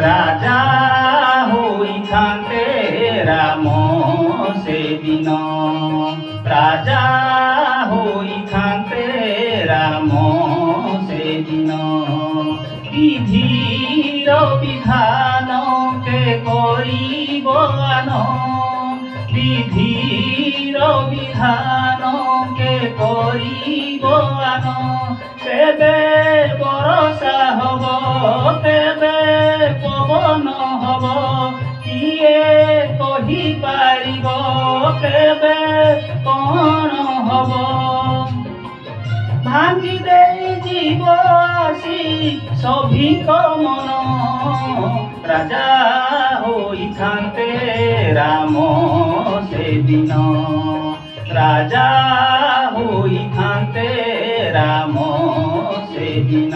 राजा होइथान्ते राम सेदिन राजा होइथान्ते राम सेदिन विधिर विधान के करिब आन विधिर विधान के करिब आन केबे बरसा हब केबे पवन हब किए कहि पारिब केबे कौन हब भांगी दे जीव आसी सभिक मन राजा होइथान्ते राम सेदिन राजा होइथान्ते राम सेदिन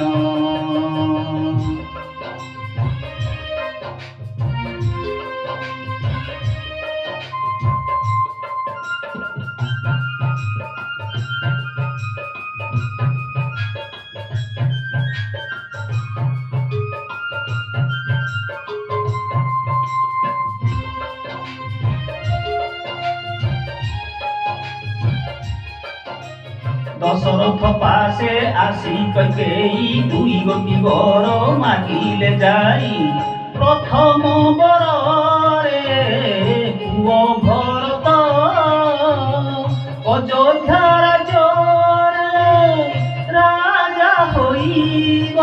दशरथ पासे आसी कैकेयी दुई गोटी बर मागिले जाई प्रथम बर रे पुओ भरत अयोध्या राज्य राजा होइब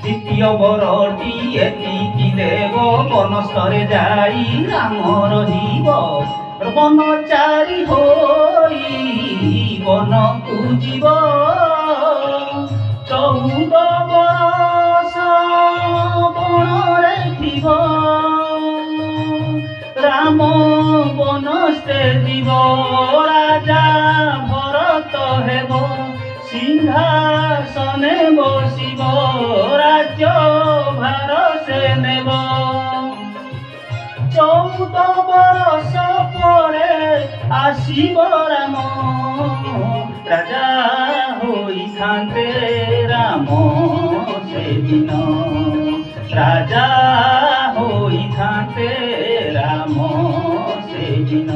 द्वितीय बरटी एतिकी देव बनस्थरे जाई राम रहिब बनचारी होई बनकु जीव 14 बरस बनरे थिब राम बनस्ते जीव राजा भरत हेब सिंहासने बसिब राज्य भार से नेब 14 बरस परे आसिब राम राजा होइथान्ते राम सेदिन राजा होइथान्ते राम सेदिन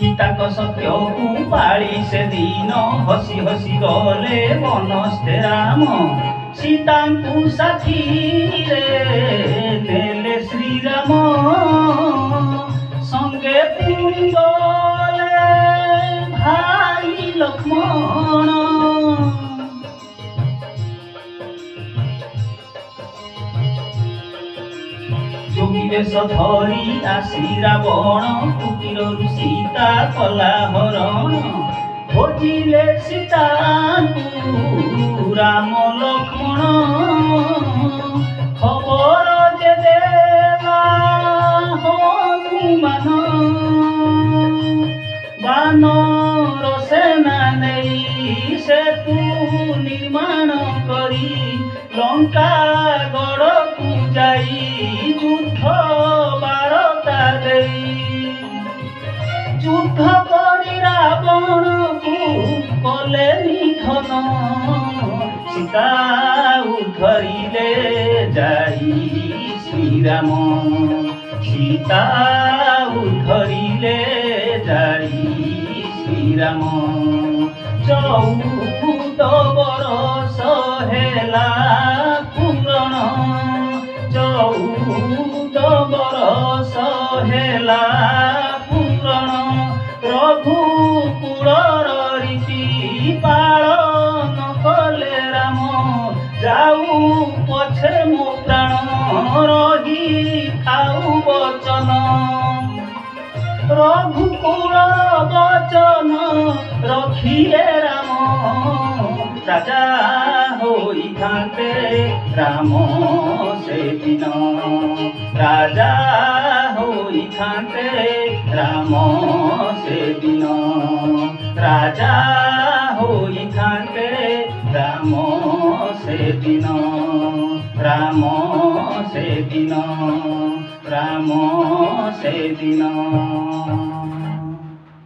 पिता सत्य को पाली से दिन हसी हसी गले बनस्ते राम सीता को साथी रे नेले श्रीराम संगे पुणी गले भाई लक्ष्मण जोगी वेश धरी आसी रावण कुटीरु सीता कला हरण खोजिले सीता राम लक्ष्मण खबर जे देला हनुमान बानर सेना नहीं सेतु निर्माण करी लंका गढ़ को जाई युद्ध बारता देई युद्ध करी रावण को कले निधन सीता उधरिले जाई श्रीराम सीता उधरिले जाई श्रीराम 14 बरस हेला पूरण 14 बरस हेला पूरण रघुकुलर रीति पालन कले राम जाऊ पछे मो प्राण रही खाऊ बचन रघुकुल बचन रखिए राम রাজা হইথান্তে রাম সেদিন রাজা হইথান্তে রাম সেদিন রাজা হইথান্তে রাম সেদিন রাম সেদিন রাম সেদিন